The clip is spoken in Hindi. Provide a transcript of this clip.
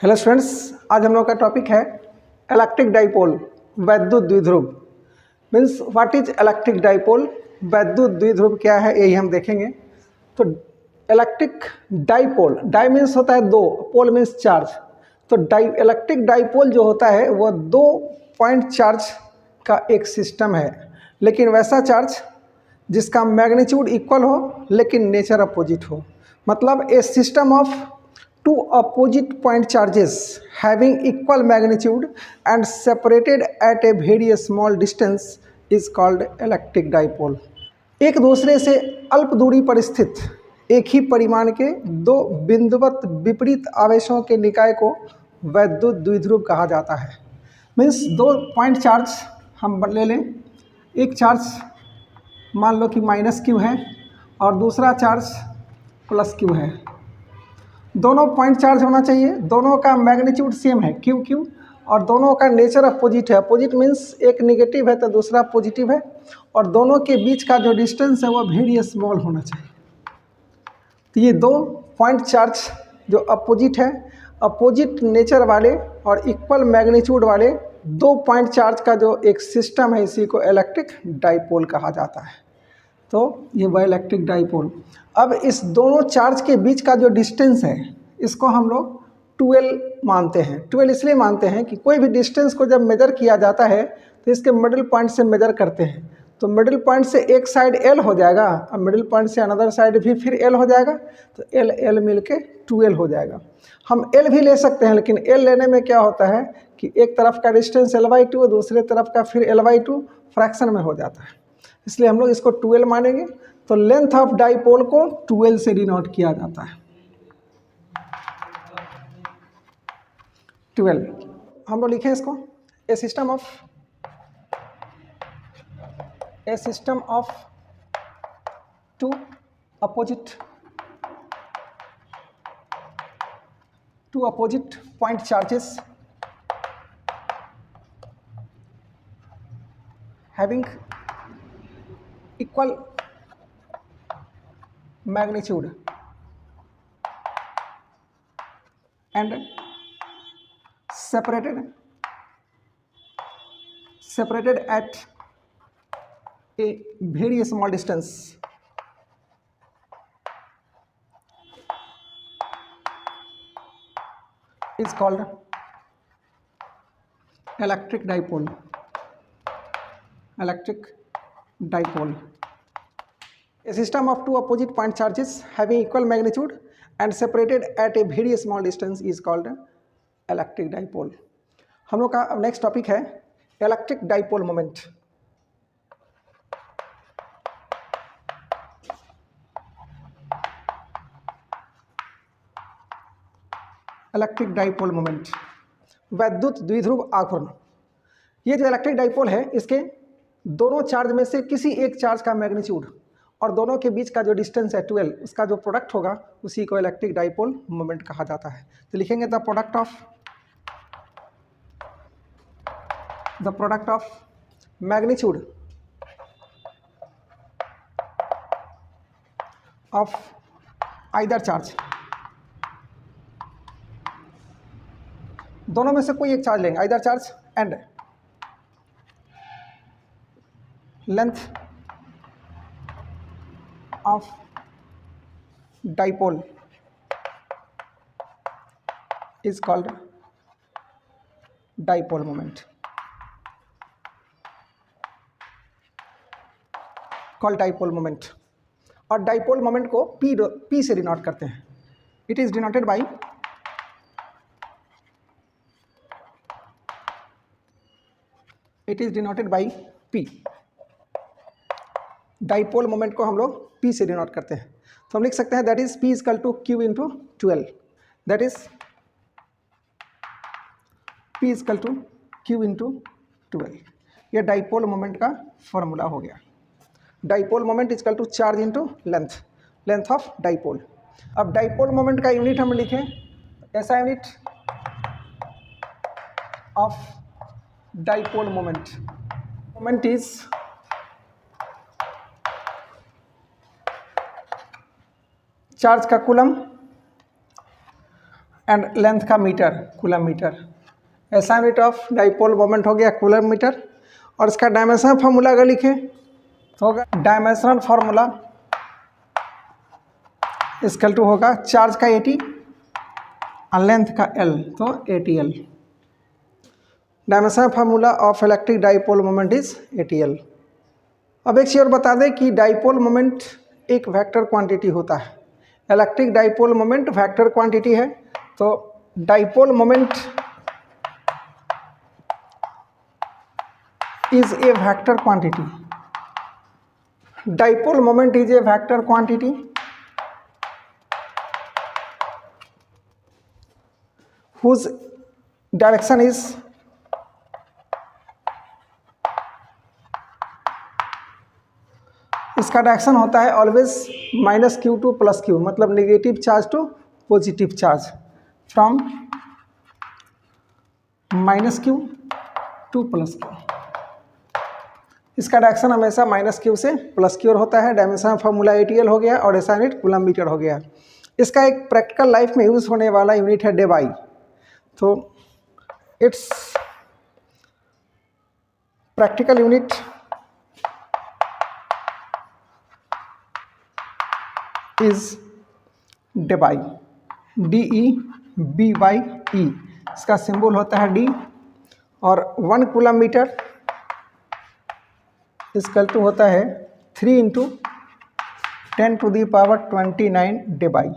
हेलो स्टूडेंट्स, आज हम लोग का टॉपिक है इलेक्ट्रिक डाइपोल वैद्युत द्विध्रुव। Means what is electric dipole, वैद्युत द्विध्रुव क्या है, यही हम देखेंगे। तो इलेक्ट्रिक डाइपोल, डाई मीन्स होता है दो, पोल मीन्स चार्ज। तो इलेक्ट्रिक डाइपोल जो होता है वह दो पॉइंट चार्ज का एक सिस्टम है, लेकिन वैसा चार्ज जिसका मैग्नीट्यूड इक्वल हो लेकिन नेचर अपोजिट हो। मतलब a system of two opposite point charges having equal magnitude and separated at a very small distance is called electric dipole। एक दूसरे से अल्प दूरी पर स्थित एक ही परिमाण के दो बिंदुवत विपरीत आवेशों के निकाय को वैद्युत द्विध्रुव कहा जाता है। मीन्स दो पॉइंट चार्ज हम ले लें, एक चार्ज मान लो कि माइनस क्यू है और दूसरा चार्ज प्लस क्यू है। दोनों पॉइंट चार्ज होना चाहिए, दोनों का मैग्नीट्यूड सेम है क्यू क्यू, और दोनों का नेचर अपोजिट है। अपोजिट मीन्स एक नेगेटिव है तो दूसरा पॉजिटिव है, और दोनों के बीच का जो डिस्टेंस है वो वेरी स्मॉल होना चाहिए। तो ये दो पॉइंट चार्ज जो अपोजिट है, अपोजिट नेचर वाले और इक्वल मैग्नीट्यूड वाले दो पॉइंट चार्ज का जो एक सिस्टम है, इसी को इलेक्ट्रिक डाइपोल कहा जाता है। तो ये वह इलेक्ट्रिक डाइपोल। अब इस दोनों चार्ज के बीच का जो डिस्टेंस है इसको हम लोग 12 मानते हैं। 12 इसलिए मानते हैं कि कोई भी डिस्टेंस को जब मेजर किया जाता है तो इसके मिडिल पॉइंट से मेजर करते हैं। तो मिडिल पॉइंट से एक साइड एल हो जाएगा और मिडिल पॉइंट से अनदर साइड भी फिर एल हो जाएगा, तो एल एल मिल के 12 हो जाएगा। हम एल भी ले सकते हैं, लेकिन एल लेने में क्या होता है कि एक तरफ का डिस्टेंस l/2 और दूसरे तरफ का फिर l/2 फ्रैक्शन में हो जाता है, इसलिए हम लोग इसको 12 मानेंगे। तो लेंथ ऑफ डाइपोल को 12 से डिनोट किया जाता है। 12 हम लोग लिखें इसको a system of two opposite point charges having equal magnitude and separated at a very small distance is called electric dipole। A system of two opposite point charges having equal magnitude and separated at a very small distance is called electric dipole। हम लोग का नेक्स्ट टॉपिक है electric dipole moment. Electric dipole moment, वैद्युत द्विध्रुव आघूर्ण। ये जो इलेक्ट्रिक डाइपोल है, इसके दोनों चार्ज में से किसी एक चार्ज का मैग्नीट्यूड और दोनों के बीच का जो डिस्टेंस है 12, उसका जो प्रोडक्ट होगा उसी को इलेक्ट्रिक डाइपोल मोमेंट कहा जाता है। तो लिखेंगे the product of magnitude of either charge. दोनों में से कोई एक चार्ज लेंगे, either charge, and length of dipole is called dipole moment। Called dipole moment. और डाइपोल मोमेंट को P से डिनोट करते हैं। It is denoted by P। Dipole moment को हम लोग P से डिनोट करते हैं। तो हम लिख सकते हैं that is P equal to Q into 12। That is P equal to Q into 12। यह डाइपोल मोमेंट का फॉर्मूला हो गया। Dipole moment equal to charge into length of dipole. अब डाइपोल मोमेंट का यूनिट हम लिखें, ऐसा unit of dipole moment is charge का कूलम एंड लेंथ का मीटर, कूलम मीटर। ऐसा यूनिट ऑफ डाइपोल मोमेंट हो गया कूलम मीटर। और इसका डायमेंशनल फार्मूला अगर लिखें तो होगा डायमेंशनल फार्मूला इक्वल टू होगा चार्ज का 80 और लेंथ का L, तो 80L। Dimensional formula of electric dipole moment is 80L। अब एक चीज़ और बता दें कि डाइपोल मोमेंट एक वेक्टर क्वांटिटी होता है। Electric dipole moment vector quantity है, तो dipole moment is a vector quantity. Dipole moment is a vector quantity whose direction is इसका डायरेक्शन होता है ऑलवेज -q टू +q, मतलब negative charge to positive charge, from -q to +q। इसका डायरेक्शन हमेशा -q से +q होता है। डायमेंशन फार्मूला 80L हो गया और ऐसा यूनिट कूलम मीटर हो गया। इसका एक प्रैक्टिकल लाइफ में यूज होने वाला यूनिट है डेबाई। तो it's practical unit is Debye, DEBYE। इसका सिंबल होता है D। और 1 कूलम मीटर इक्वल टू होता है 3 × 10⁻29 डेबाई।